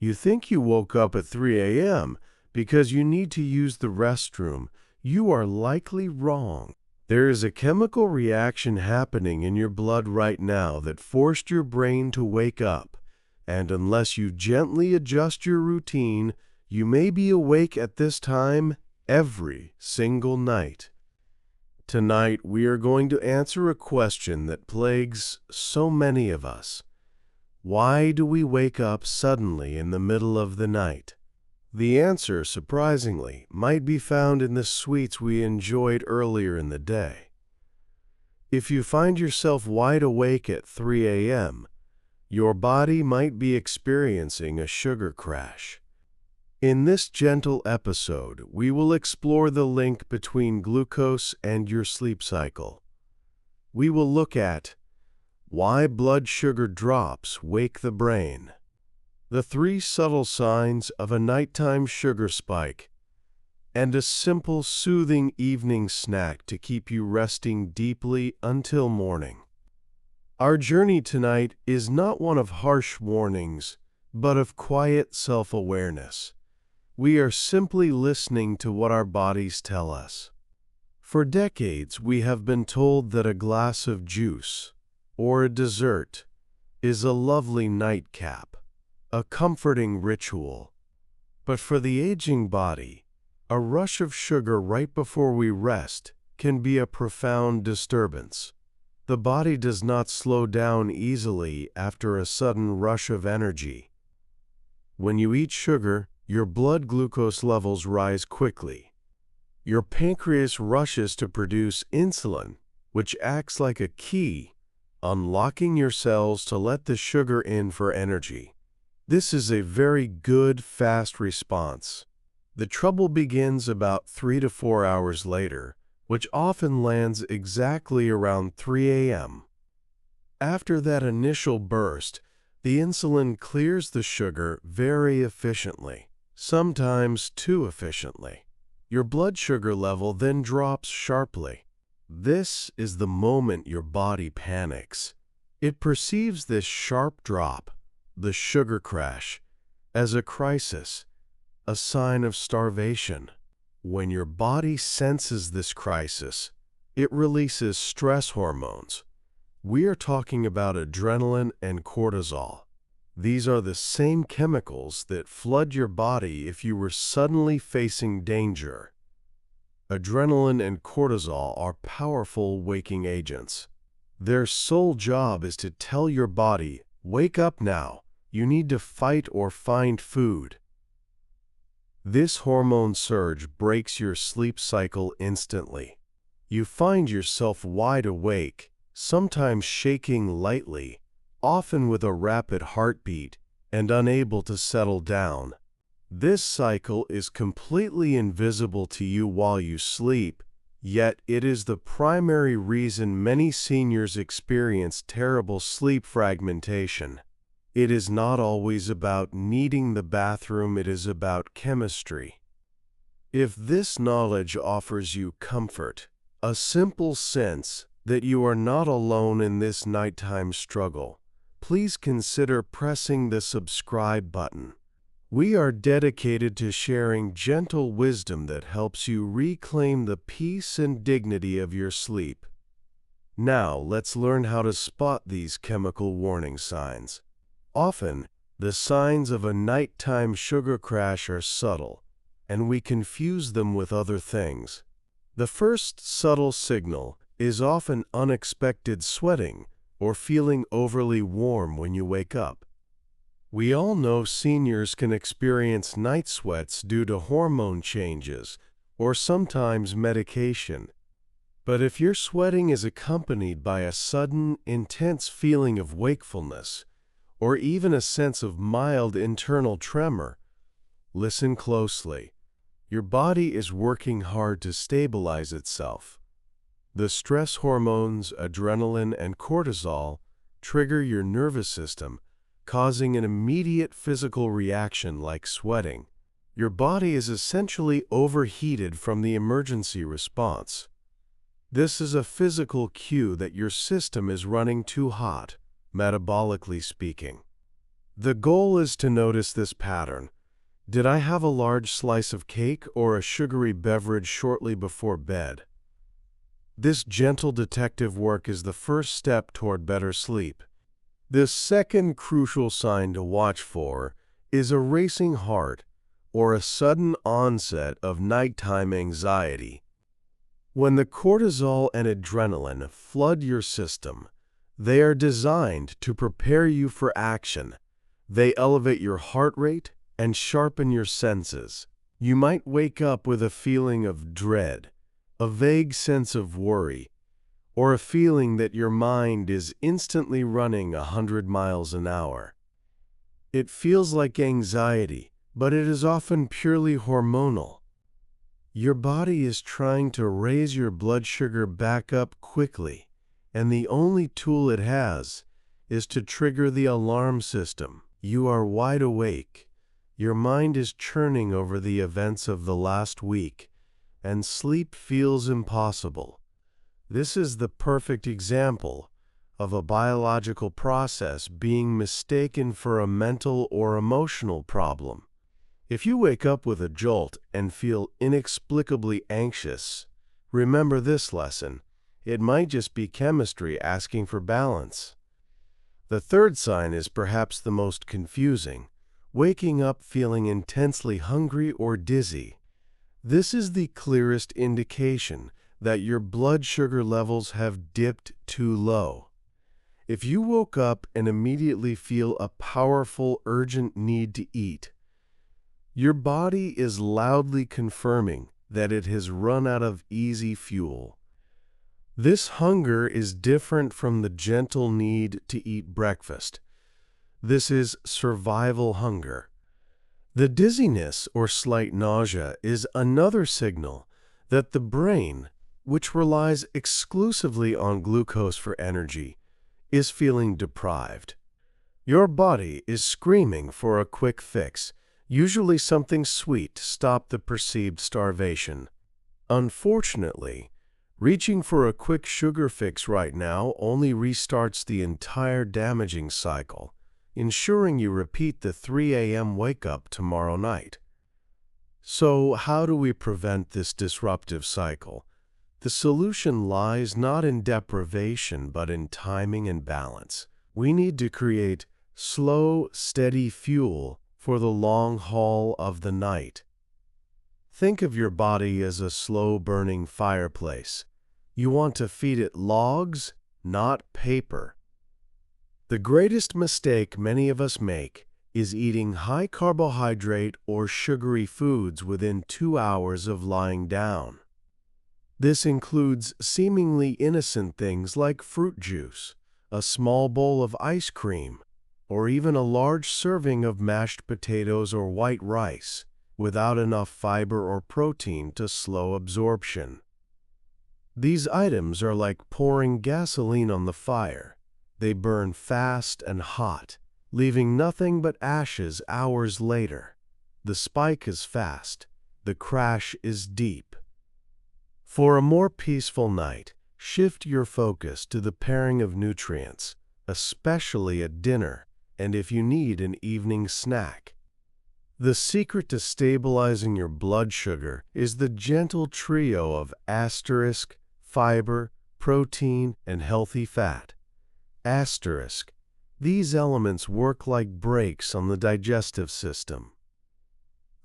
You think you woke up at 3 a.m. because you need to use the restroom. You are likely wrong. There is a chemical reaction happening in your blood right now that forced your brain to wake up, and unless you gently adjust your routine, you may be awake at this time every single night. Tonight, we are going to answer a question that plagues so many of us. Why do we wake up suddenly in the middle of the night? The answer, surprisingly, might be found in the sweets we enjoyed earlier in the day. If you find yourself wide awake at 3 a.m., your body might be experiencing a sugar crash. In this gentle episode, we will explore the link between glucose and your sleep cycle. We will look at why blood sugar drops wake the brain, the 3 subtle signs of a nighttime sugar spike, and a simple, soothing evening snack to keep you resting deeply until morning. Our journey tonight is not one of harsh warnings, but of quiet self-awareness. We are simply listening to what our bodies tell us. For decades, we have been told that a glass of juice, or a dessert, is a lovely nightcap, a comforting ritual. But for the aging body, a rush of sugar right before we rest can be a profound disturbance. The body does not slow down easily after a sudden rush of energy. When you eat sugar, your blood glucose levels rise quickly. Your pancreas rushes to produce insulin, which acts like a key, unlocking your cells to let the sugar in for energy. This is a very good, fast response. The trouble begins about 3 to 4 hours later, which often lands exactly around 3 a.m. After that initial burst, the insulin clears the sugar very efficiently, sometimes too efficiently. Your blood sugar level then drops sharply. This is the moment your body panics. It perceives this sharp drop, the sugar crash, as a crisis, a sign of starvation. When your body senses this crisis, it releases stress hormones. We are talking about adrenaline and cortisol. These are the same chemicals that flood your body if you were suddenly facing danger. Adrenaline and cortisol are powerful waking agents. Their sole job is to tell your body, "Wake up now, you need to fight or find food." This hormone surge breaks your sleep cycle instantly. You find yourself wide awake, sometimes shaking lightly, often with a rapid heartbeat, and unable to settle down. This cycle is completely invisible to you while you sleep, yet it is the primary reason many seniors experience terrible sleep fragmentation. It is not always about needing the bathroom, it is about chemistry. If this knowledge offers you comfort, a simple sense that you are not alone in this nighttime struggle, please consider pressing the subscribe button. We are dedicated to sharing gentle wisdom that helps you reclaim the peace and dignity of your sleep. Now, let's learn how to spot these chemical warning signs. Often, the signs of a nighttime sugar crash are subtle, and we confuse them with other things. The first subtle signal is often unexpected sweating or feeling overly warm when you wake up. We all know seniors can experience night sweats due to hormone changes or sometimes medication. But if your sweating is accompanied by a sudden, intense feeling of wakefulness, or even a sense of mild internal tremor, listen closely. Your body is working hard to stabilize itself. The stress hormones, adrenaline and cortisol, trigger your nervous system, causing an immediate physical reaction like sweating. Your body is essentially overheated from the emergency response. This is a physical cue that your system is running too hot, metabolically speaking. The goal is to notice this pattern. Did I have a large slice of cake or a sugary beverage shortly before bed? This gentle detective work is the first step toward better sleep. The second crucial sign to watch for is a racing heart or a sudden onset of nighttime anxiety. When the cortisol and adrenaline flood your system, they are designed to prepare you for action. They elevate your heart rate and sharpen your senses. You might wake up with a feeling of dread, a vague sense of worry, or a feeling that your mind is instantly running 100 miles an hour. It feels like anxiety, but it is often purely hormonal. Your body is trying to raise your blood sugar back up quickly, and the only tool it has is to trigger the alarm system. You are wide awake. Your mind is churning over the events of the last week, and sleep feels impossible. This is the perfect example of a biological process being mistaken for a mental or emotional problem. If you wake up with a jolt and feel inexplicably anxious, remember this lesson. It might just be chemistry asking for balance. The third sign is perhaps the most confusing, waking up feeling intensely hungry or dizzy. This is the clearest indication that your blood sugar levels have dipped too low. If you woke up and immediately feel a powerful, urgent need to eat, your body is loudly confirming that it has run out of easy fuel. This hunger is different from the gentle need to eat breakfast. This is survival hunger. The dizziness or slight nausea is another signal that the brain, which relies exclusively on glucose for energy, is feeling deprived. Your body is screaming for a quick fix, usually something sweet to stop the perceived starvation. Unfortunately, reaching for a quick sugar fix right now only restarts the entire damaging cycle, ensuring you repeat the 3 a.m. wake-up tomorrow night. So, how do we prevent this disruptive cycle? The solution lies not in deprivation but in timing and balance. We need to create slow, steady fuel for the long haul of the night. Think of your body as a slow-burning fireplace. You want to feed it logs, not paper. The greatest mistake many of us make is eating high carbohydrate or sugary foods within 2 hours of lying down. This includes seemingly innocent things like fruit juice, a small bowl of ice cream, or even a large serving of mashed potatoes or white rice, without enough fiber or protein to slow absorption. These items are like pouring gasoline on the fire. They burn fast and hot, leaving nothing but ashes hours later. The spike is fast. The crash is deep. For a more peaceful night, shift your focus to the pairing of nutrients, especially at dinner, and if you need an evening snack. The secret to stabilizing your blood sugar is the gentle trio of asterisk, fiber, protein, and healthy fat. Asterisk. These elements work like brakes on the digestive system.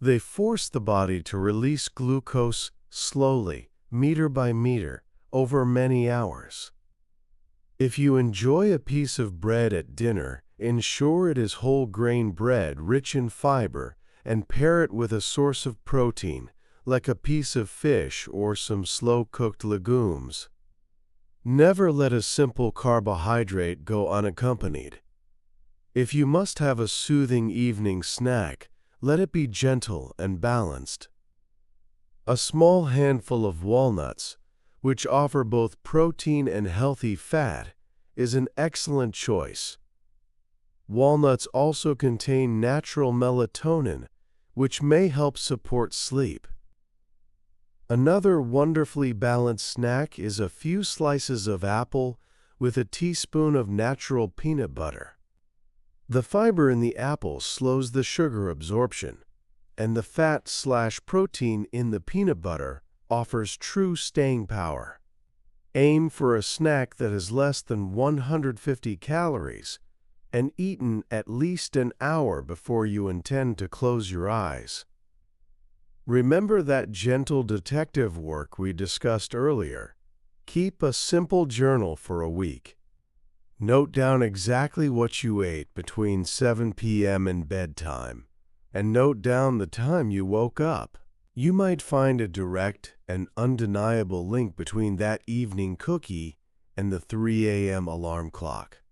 They force the body to release glucose slowly, meter by meter, over many hours. If you enjoy a piece of bread at dinner, ensure it is whole grain bread rich in fiber and pair it with a source of protein, like a piece of fish or some slow-cooked legumes. Never let a simple carbohydrate go unaccompanied. If you must have a soothing evening snack, let it be gentle and balanced. A small handful of walnuts, which offer both protein and healthy fat, is an excellent choice. Walnuts also contain natural melatonin, which may help support sleep. Another wonderfully balanced snack is a few slices of apple with a teaspoon of natural peanut butter. The fiber in the apple slows the sugar absorption, and the fat/protein in the peanut butter offers true staying power. Aim for a snack that is less than 150 calories and eaten at least an hour before you intend to close your eyes. Remember that gentle detective work we discussed earlier. Keep a simple journal for a week. Note down exactly what you ate between 7 p.m. and bedtime, and note down the time you woke up. You might find a direct and undeniable link between that evening cookie and the 3 a.m. alarm clock.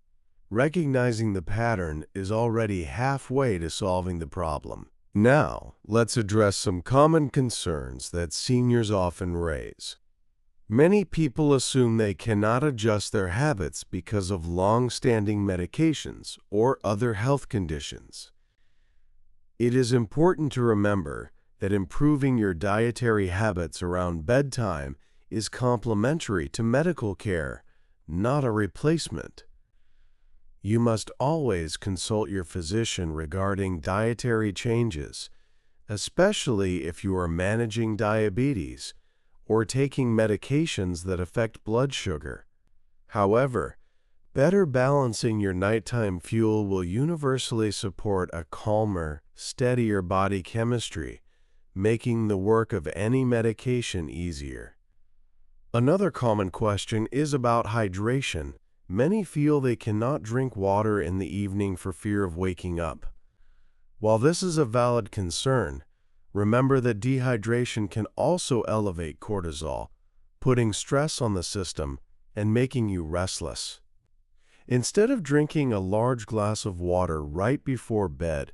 Recognizing the pattern is already halfway to solving the problem. Now, let's address some common concerns that seniors often raise. Many people assume they cannot adjust their habits because of long-standing medications or other health conditions. It is important to remember that improving your dietary habits around bedtime is complementary to medical care, not a replacement. You must always consult your physician regarding dietary changes, especially if you are managing diabetes or taking medications that affect blood sugar. However, better balancing your nighttime fuel will universally support a calmer, steadier body chemistry, making the work of any medication easier. Another common question is about hydration. Many feel they cannot drink water in the evening for fear of waking up. While this is a valid concern, remember that dehydration can also elevate cortisol, putting stress on the system and making you restless. Instead of drinking a large glass of water right before bed,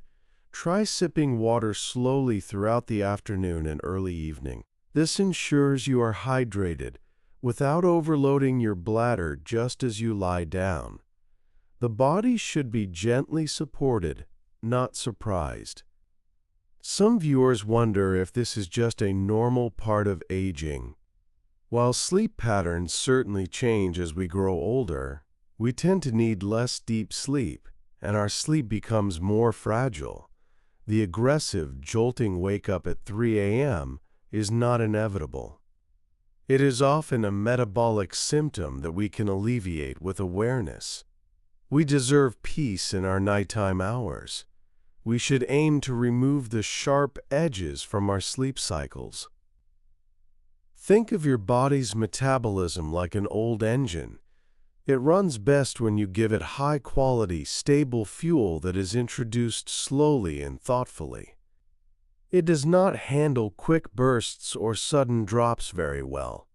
try sipping water slowly throughout the afternoon and early evening. This ensures you are hydrated without overloading your bladder just as you lie down. The body should be gently supported, not surprised. Some viewers wonder if this is just a normal part of aging. While sleep patterns certainly change as we grow older, we tend to need less deep sleep, and our sleep becomes more fragile. The aggressive, jolting wake-up at 3 a.m. is not inevitable. It is often a metabolic symptom that we can alleviate with awareness. We deserve peace in our nighttime hours. We should aim to remove the sharp edges from our sleep cycles. Think of your body's metabolism like an old engine. It runs best when you give it high-quality, stable fuel that is introduced slowly and thoughtfully. It does not handle quick bursts or sudden drops very well.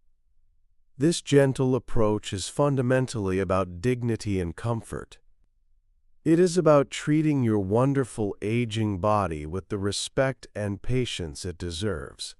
This gentle approach is fundamentally about dignity and comfort. It is about treating your wonderful aging body with the respect and patience it deserves.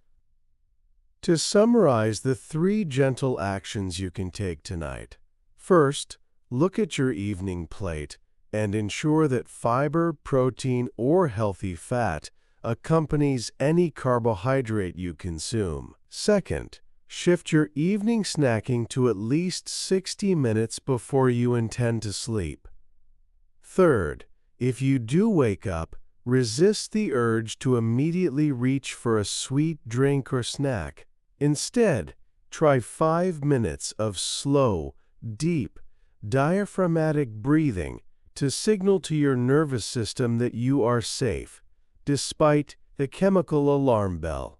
To summarize the 3 gentle actions you can take tonight. First, look at your evening plate and ensure that fiber, protein, or healthy fat accompanies any carbohydrate you consume. Second, shift your evening snacking to at least 60 minutes before you intend to sleep. Third, if you do wake up, resist the urge to immediately reach for a sweet drink or snack. Instead, try 5 minutes of slow, deep, diaphragmatic breathing to signal to your nervous system that you are safe, despite the chemical alarm bell.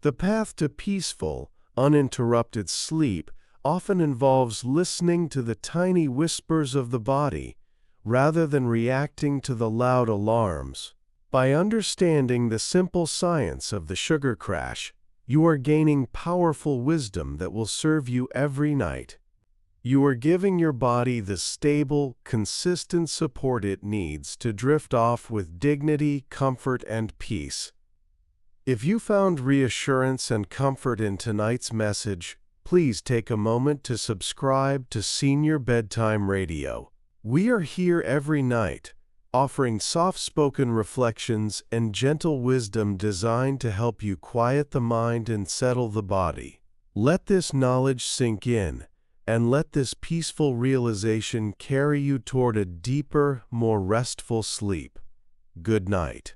The path to peaceful, uninterrupted sleep often involves listening to the tiny whispers of the body, rather than reacting to the loud alarms. By understanding the simple science of the sugar crash, you are gaining powerful wisdom that will serve you every night. You are giving your body the stable, consistent support it needs to drift off with dignity, comfort, and peace. If you found reassurance and comfort in tonight's message, please take a moment to subscribe to Senior Bedtime Radio. We are here every night, offering soft-spoken reflections and gentle wisdom designed to help you quiet the mind and settle the body. Let this knowledge sink in, and let this peaceful realization carry you toward a deeper, more restful sleep. Good night.